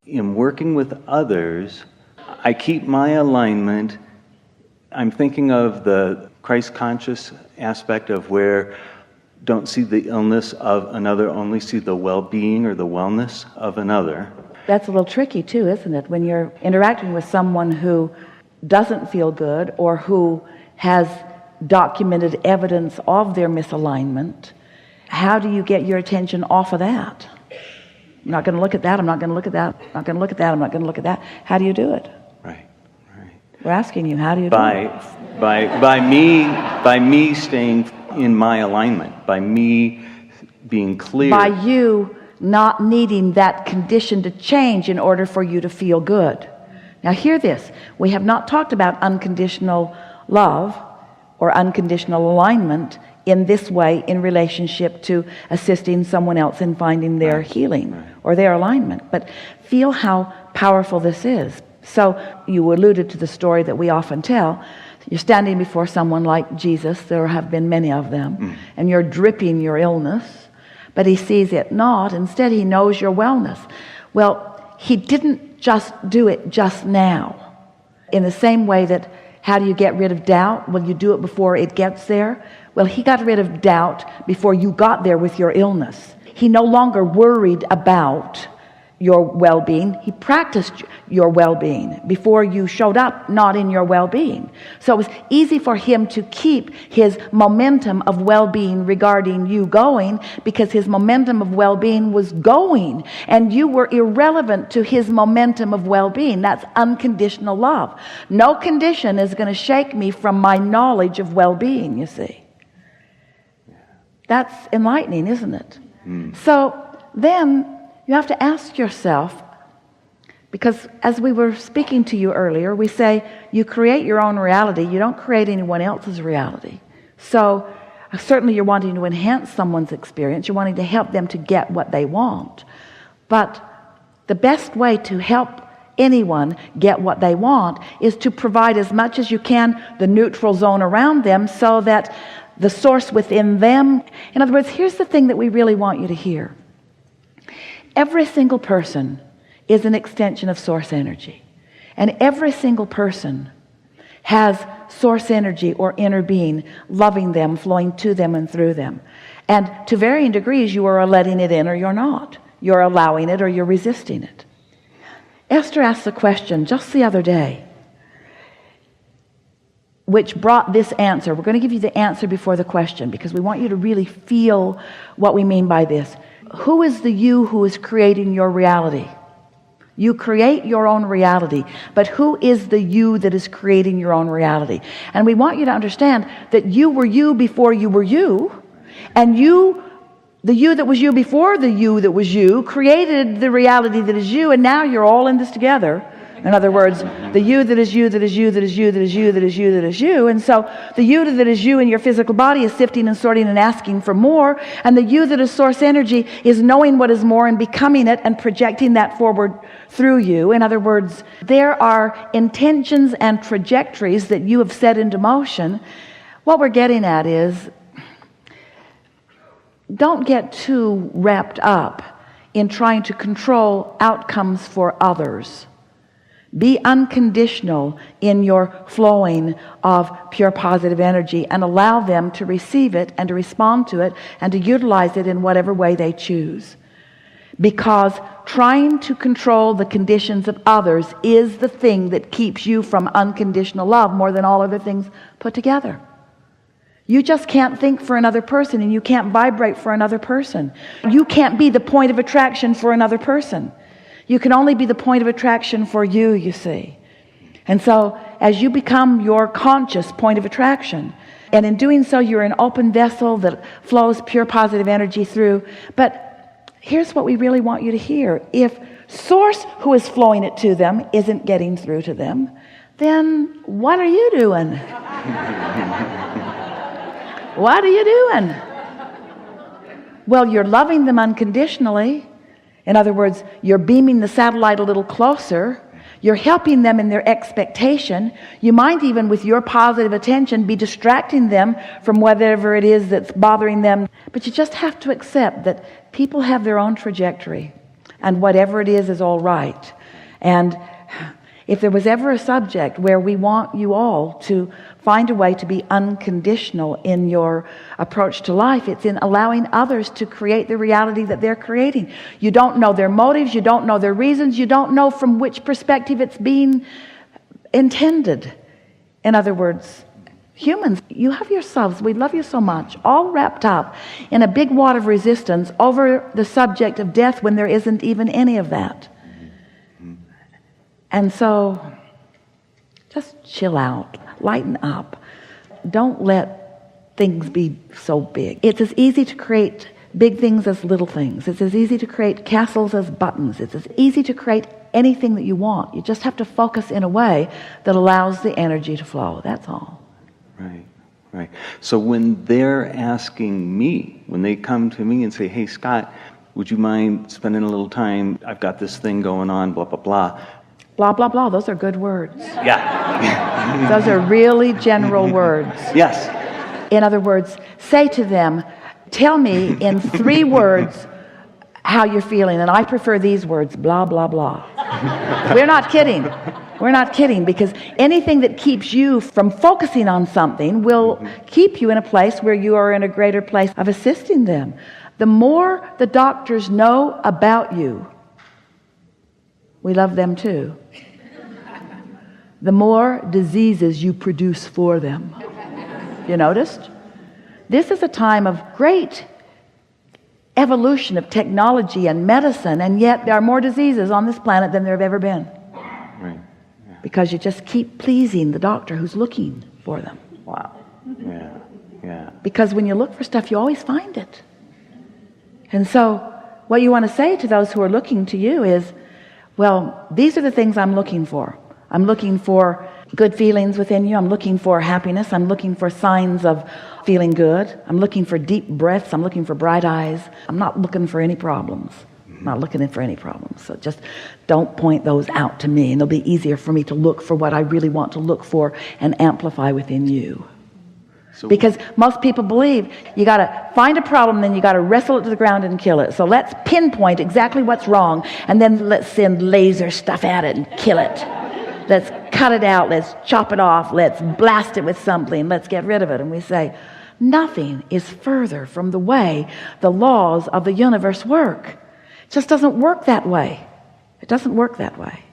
in working with others, I keep my alignment. I'm thinking of the Christ-conscious aspect of where don't see the illness of another, only see the well-being or the wellness of another. That's a little tricky too, isn't it? When you're interacting with someone who doesn't feel good or who has documented evidence of their misalignment, how do you get your attention off of that? I'm not going to look at that, I'm not going to look at that, I'm not going to look at that, I'm not going to look at that. How do you do it? Right. We're asking you, how do you do it? By me staying in my alignment, by me being clear. By you not needing that condition to change in order for you to feel good. Now hear this. We have not talked about unconditional love or unconditional alignment in this way in relationship to assisting someone else in finding their healing or their alignment. But feel how powerful this is. So you alluded to the story that we often tell. You're standing before someone like Jesus, there have been many of them, and you're dripping your illness, but he sees it not. Instead, he knows your wellness. Well, he didn't just do it just now. In the same way that, how do you get rid of doubt? Well, you do it before it gets there. Well, he got rid of doubt before you got there with your illness. He no longer worried about your well-being. He practiced your well-being before you showed up not in your well-being. So it was easy for him to keep his momentum of well-being regarding you going, because his momentum of well-being was going and you were irrelevant to his momentum of well-being. That's unconditional love. No condition is going to shake me from my knowledge of well-being, you see. That's enlightening, isn't it? So then you have to ask yourself, because as we were speaking to you earlier, we say you create your own reality. You don't create anyone else's reality. So certainly you're wanting to enhance someone's experience. You're wanting to help them to get what they want. But the best way to help anyone get what they want is to provide as much as you can the neutral zone around them, so that the source within them. In other words, here's the thing that we really want you to hear. Every single person is an extension of source energy. And every single person has source energy or inner being loving them, flowing to them and through them. And to varying degrees, you are letting it in or you're not. You're allowing it or you're resisting it. Esther asked a question just the other day, which brought this answer. We're going to give you the answer before the question, because we want you to really feel what we mean by this. Who is the you who is creating your reality? You create your own reality, but who is the you that is creating your own reality? And we want you to understand that you were you before you were you, and you, the you that was you before the you that was you, created the reality that is you, and now you're all in this together. In other words, the you that is you, that is you, that is you, that is you, that is you, that is you. And so the you that is you in your physical body is sifting and sorting and asking for more. And the you that is source energy is knowing what is more and becoming it and projecting that forward through you. In other words, there are intentions and trajectories that you have set into motion. What we're getting at is, don't get too wrapped up in trying to control outcomes for others. Be unconditional in your flowing of pure positive energy and allow them to receive it and to respond to it and to utilize it in whatever way they choose. Because trying to control the conditions of others is the thing that keeps you from unconditional love more than all other things put together. You just can't think for another person, and you can't vibrate for another person. You can't be the point of attraction for another person. You can only be the point of attraction for you, you see. And so as you become your conscious point of attraction, and in doing so you're an open vessel that flows pure positive energy through. But here's what we really want you to hear. If source who is flowing it to them isn't getting through to them, then what are you doing? What are you doing? Well, you're loving them unconditionally. In other words, you're beaming the satellite a little closer. You're helping them in their expectation. You might even, with your positive attention, be distracting them from whatever it is that's bothering them. But you just have to accept that people have their own trajectory, and whatever it is all right. And if there was ever a subject where we want you all to find a way to be unconditional in your approach to life, it's in allowing others to create the reality that they're creating. You don't know their motives, you don't know their reasons, you don't know from which perspective it's being intended. In other words, humans, you have yourselves, we love you so much, all wrapped up in a big wad of resistance over the subject of death when there isn't even any of that. And so just chill out, lighten up. Don't let things be so big. It's as easy to create big things as little things. It's as easy to create castles as buttons. It's as easy to create anything that you want. You just have to focus in a way that allows the energy to flow. That's all. Right, right. So when they're asking me, when they come to me and say, hey, Scott, would you mind spending a little time? I've got this thing going on, blah, blah, blah. Blah, blah, blah. Those are good words. Yeah. Those are really general words. Yes. In other words, say to them, tell me in 3 words how you're feeling. And I prefer these words, blah, blah, blah. We're not kidding. We're not kidding, because anything that keeps you from focusing on something will keep you in a place where you are in a greater place of assisting them. The more the doctors know about you, we love them too, the more diseases you produce for them. You noticed? This is a time of great evolution of technology and medicine, and yet there are more diseases on this planet than there have ever been. Right. Because you just keep pleasing the doctor who's looking for them. Wow. Yeah. Yeah. Because when you look for stuff, you always find it. And so what you want to say to those who are looking to you is, well, these are the things I'm looking for. I'm looking for good feelings within you. I'm looking for happiness. I'm looking for signs of feeling good. I'm looking for deep breaths. I'm looking for bright eyes. I'm not looking for any problems. I'm not looking for any problems. So just don't point those out to me, and it'll be easier for me to look for what I really want to look for and amplify within you. Because most people believe you got to find a problem, then you got to wrestle it to the ground and kill it. So let's pinpoint exactly what's wrong, and then let's send laser stuff at it and kill it. Let's cut it out. Let's chop it off. Let's blast it with something. Let's get rid of it. And we say, nothing is further from the way the laws of the universe work. It just doesn't work that way. It doesn't work that way.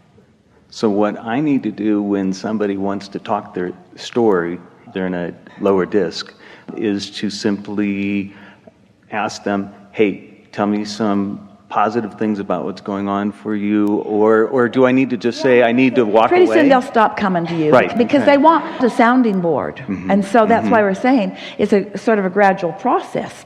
So what I need to do when somebody wants to talk their story, they're in a lower disc, is to simply ask them, hey, tell me some positive things about what's going on for you, or do I need to just say I need to walk Pretty away? soon they'll stop coming to you, right, because okay. they want a sounding board. And so that's why we're saying it's a sort of a gradual process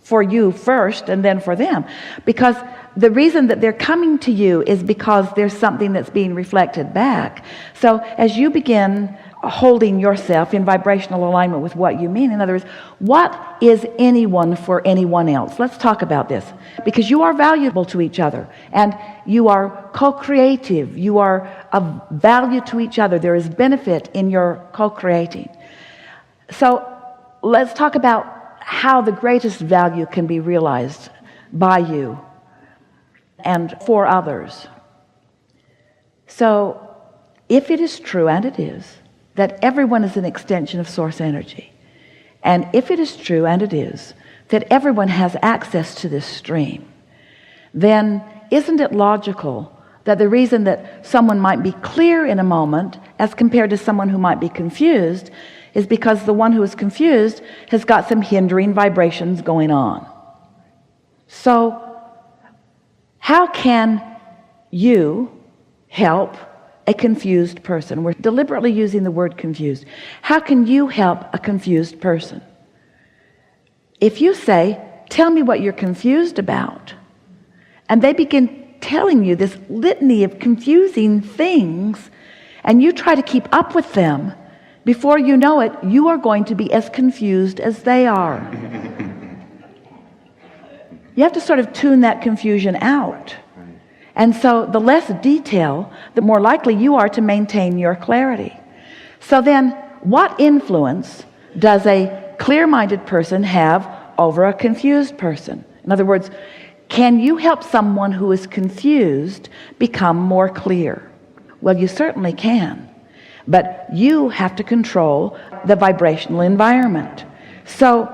for you first and then for them, because the reason that they're coming to you is because there's something that's being reflected back. So as you begin holding yourself in vibrational alignment with what you mean, in other words, what is anyone for anyone else? Let's talk about this, because you are valuable to each other, and you are co-creative. You are of value to each other. There is benefit in your co-creating. So let's talk about how the greatest value can be realized by you and for others. So if it is true, and it is, that everyone is an extension of source energy, and if it is true, and it is, that everyone has access to this stream, then isn't it logical that the reason that someone might be clear in a moment as compared to someone who might be confused is because the one who is confused has got some hindering vibrations going on? So how can you help a confused person? We're deliberately using the word confused. How can you help a confused person? If you say, tell me what you're confused about, and they begin telling you this litany of confusing things, and you try to keep up with them, before you know it, you are going to be as confused as they are. You have to sort of tune that confusion out. And so the less detail, the more likely you are to maintain your clarity. So then, what influence does a clear-minded person have over a confused person? In other words, Can you help someone who is confused become more clear? Well, you certainly can. But you have to control the vibrational environment. So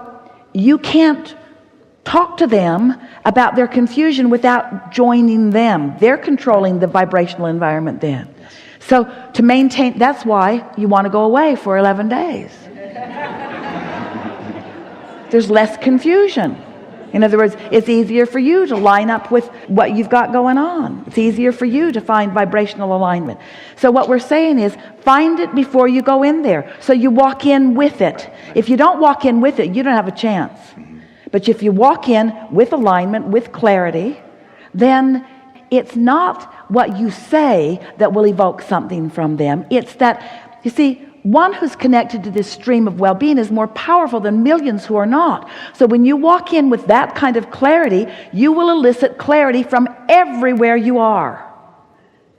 you can't talk to them about their confusion without joining them. They're controlling the vibrational environment then. So to maintain, that's why you want to go away for 11 days. There's less confusion. In other words, it's easier for you to line up with what you've got going on. It's easier for you to find vibrational alignment. So what we're saying is, find it before you go in there. So you walk in with it. If you don't walk in with it, you don't have a chance. But if you walk in with alignment, with clarity, then it's not what you say that will evoke something from them. It's that, you see, one who's connected to this stream of well-being is more powerful than millions who are not. So when you walk in with that kind of clarity, you will elicit clarity from everywhere you are.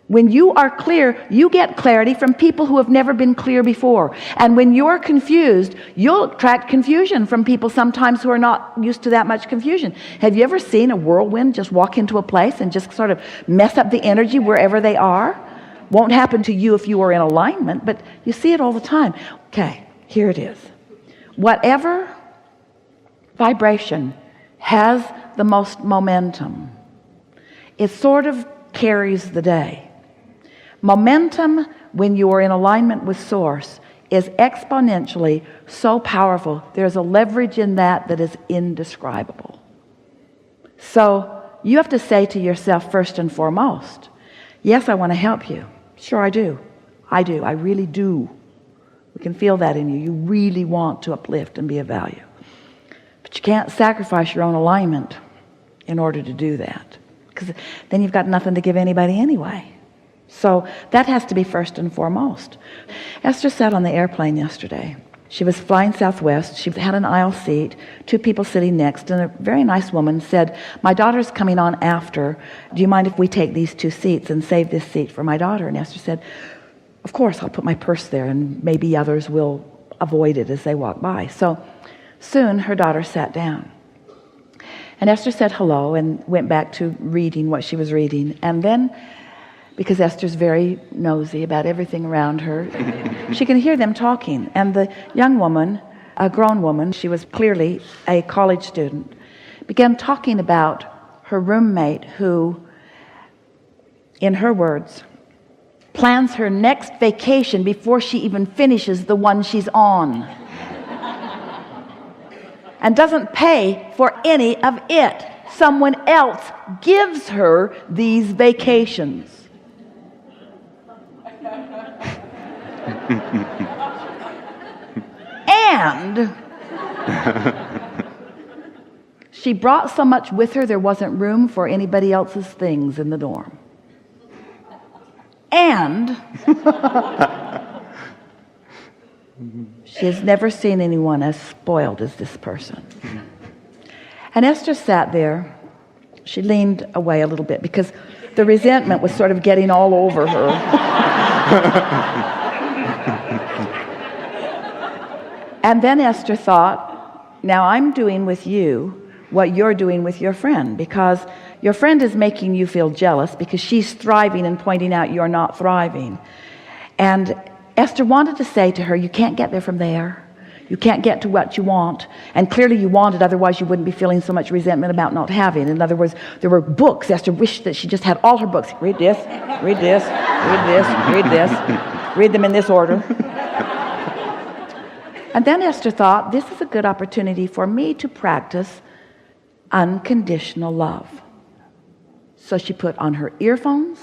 When you are clear, you get clarity from people who have never been clear before. And when you're confused, you'll attract confusion from people sometimes who are not used to that much confusion. Have you ever seen a whirlwind just walk into a place and just sort of mess up the energy wherever they are? Won't happen to you if you are in alignment, but you see it all the time. Okay, here it is. Whatever vibration has the most momentum, it sort of carries the day. Momentum, when you are in alignment with Source, is exponentially so powerful. There's a leverage in that is indescribable. So you have to say to yourself first and foremost, yes, I want to help you. Sure, I do. I really do. We can feel that in you. You really want to uplift and be of value. But you can't sacrifice your own alignment in order to do that, because then you've got nothing to give anybody anyway. So that has to be first and foremost. Esther sat on the airplane yesterday. She was flying Southwest. She had an aisle seat, 2 people sitting next, and a very nice woman said, "My daughter's coming on after. Do you mind if we take these 2 seats and save this seat for my daughter?" And Esther said, "Of course, I'll put my purse there, and maybe others will avoid it as they walk by." So soon her daughter sat down. And Esther said hello and went back to reading what she was reading. And then, because Esther's very nosy about everything around her, she can hear them talking. And the young woman, a grown woman, she was clearly a college student, began talking about her roommate who, in her words, plans her next vacation before she even finishes the one she's on. And doesn't pay for any of it. Someone else gives her these vacations. And she brought so much with her there wasn't room for anybody else's things in the dorm. And she has never seen anyone as spoiled as this person. And Esther sat there. She leaned away a little bit because the resentment was sort of getting all over her. And then Esther thought, now I'm doing with you what you're doing with your friend, because your friend is making you feel jealous because she's thriving and pointing out you're not thriving. And Esther wanted to say to her, you can't get there from there. You can't get to what you want. And clearly you want it, otherwise you wouldn't be feeling so much resentment about not having. In other words, there were books. Esther wished that she just had all her books. Read this, read this, read this, read this. Read them in this order. And then Esther thought, this is a good opportunity for me to practice unconditional love. So she put on her earphones,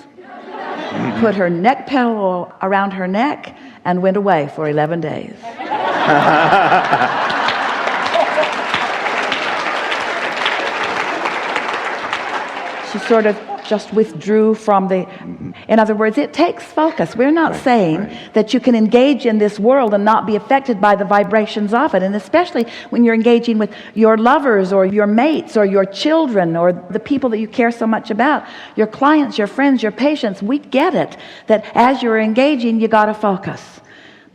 put her neck pillow around her neck, and went away for 11 days. She sort of just withdrew from the... In other words, it takes focus. We're not saying that you can engage in this world and not be affected by the vibrations of it. And especially when you're engaging with your lovers or your mates or your children or the people that you care so much about, your clients, your friends, your patients, we get it, that as you're engaging, you got to focus.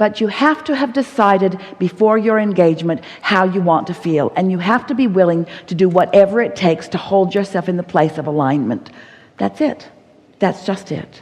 But you have to have decided before your engagement how you want to feel, and you have to be willing to do whatever it takes to hold yourself in the place of alignment. That's it. That's just it.